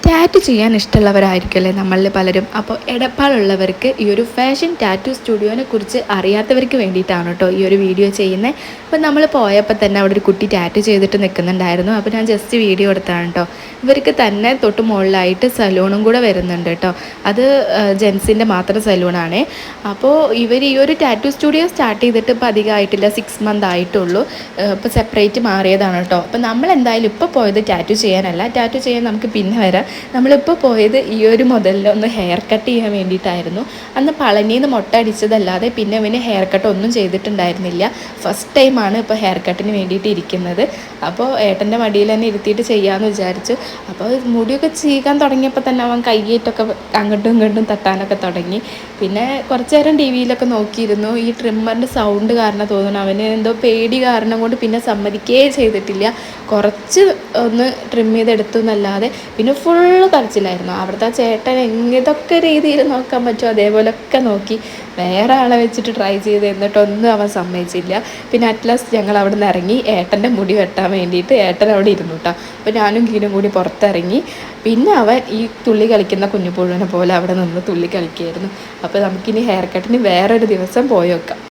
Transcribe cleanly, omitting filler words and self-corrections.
Tattoo ചെയ്യാൻ ഇഷ്ടമുള്ളവരായിരിക്കുമല്ലേ നമ്മളിൽ പലരും. അപ്പോൾ എടപ്പാളുള്ളവർക്ക് ഈ ഒരു ഫാഷൻ ടാറ്റു സ്റ്റുഡിയോനെ കുറിച്ച് അറിയാത്തവർക്ക് വേണ്ടിയിട്ടാണ് കേട്ടോ ഈ ഒരു വീഡിയോ ചെയ്യുന്നത്. അപ്പോൾ നമ്മൾ പോയപ്പോൾ തന്നെ അവിടെ ഒരു കുട്ടി ടാറ്റു ചെയ്തിട്ട് നിൽക്കുന്നുണ്ടായിരുന്നു. അപ്പോൾ ഞാൻ ജസ്റ്റ് വീഡിയോ എടുത്താണ് കേട്ടോ. ഇവർക്ക് തന്നെ തൊട്ട് മുകളിലായിട്ട് സലൂണും കൂടെ വരുന്നുണ്ട് കേട്ടോ. അത് ജെൻസിൻ്റെ മാത്രം സലൂണാണ്. അപ്പോൾ ഇവർ ഈ ഒരു ടാറ്റു സ്റ്റുഡിയോ സ്റ്റാർട്ട് ചെയ്തിട്ട് ഇപ്പോൾ അധികമായിട്ടില്ല, 6 മന്ത് ആയിട്ടുള്ളൂ. ഇപ്പോൾ സെപ്പറേറ്റ് മാറിയതാണ് കേട്ടോ. അപ്പോൾ നമ്മൾ എന്തായാലും ഇപ്പോൾ പോയത് ടാറ്റു ചെയ്യാനല്ല, ടാറ്റു ചെയ്യാൻ നമുക്ക് പിന്നെ വരാം. നമ്മളിപ്പോൾ പോയത് ഈ ഒരു മുതലിലൊന്ന് ഹെയർ കട്ട് ചെയ്യാൻ വേണ്ടിയിട്ടായിരുന്നു. അന്ന് പളനിയിൽ നിന്ന് മൊട്ട അടിച്ചതല്ലാതെ പിന്നെ അവന് ഹെയർ കട്ട് ഒന്നും ചെയ്തിട്ടുണ്ടായിരുന്നില്ല. ഫസ്റ്റ് ടൈമാണ് ഇപ്പോൾ ഹെയർ കട്ടിന് വേണ്ടിയിട്ട് ഇരിക്കുന്നത്. അപ്പോൾ ഏട്ടൻ്റെ മടിയിൽ തന്നെ ഇരുത്തിയിട്ട് ചെയ്യാമെന്ന് വിചാരിച്ചു. അപ്പോൾ മുടിയൊക്കെ ചീകാൻ തുടങ്ങിയപ്പോൾ തന്നെ അവൻ കൈയ്യേറ്റൊക്കെ അങ്ങോട്ടും ഇങ്ങോട്ടും തട്ടാനൊക്കെ തുടങ്ങി. പിന്നെ കുറച്ച് നേരം ടി വിയിലൊക്കെ നോക്കിയിരുന്നു. ഈ ട്രിമ്മറിൻ്റെ സൗണ്ട് കാരണം തോന്നുന്നു അവന് എന്തോ പേടി കാരണം കൊണ്ട് പിന്നെ സമ്മതിക്കുകയേ ചെയ്തിട്ടില്ല. കുറച്ച് ഒന്ന് ട്രിം ചെയ്തെടുത്തു എന്നല്ലാതെ പിന്നെ ഫുള്ള് കരച്ചിലായിരുന്നു. അവിടുത്തെ ചേട്ടൻ എങ്ങനെയൊക്കെ രീതിയിൽ നോക്കാൻ പറ്റുമോ അതേപോലെയൊക്കെ നോക്കി വേറെ ആളെ വെച്ചിട്ട് ട്രൈ ചെയ്ത്, എന്നിട്ടൊന്നും അവൻ സമ്മതിച്ചില്ല. പിന്നെ അറ്റ്ലാസ്റ്റ് ഞങ്ങൾ അവിടെ നിന്ന് ഇറങ്ങി ഏട്ടൻ്റെ മുടി വെട്ടാൻ വേണ്ടിയിട്ട് ഏട്ടൻ അവിടെ ഇരുന്നു കേട്ടോ. അപ്പോൾ ഞാനും കീനും കൂടി പുറത്തിറങ്ങി. പിന്നെ അവൻ ഈ തുള്ളി കളിക്കുന്ന കുഞ്ഞുപുഴുവിനെ പോലെ അവിടെ നിന്ന് തുള്ളി കളിക്കുകയായിരുന്നു. അപ്പോൾ നമുക്കിനി ഹെയർ കട്ടിന് വേറൊരു ദിവസം പോയി വെക്കാം.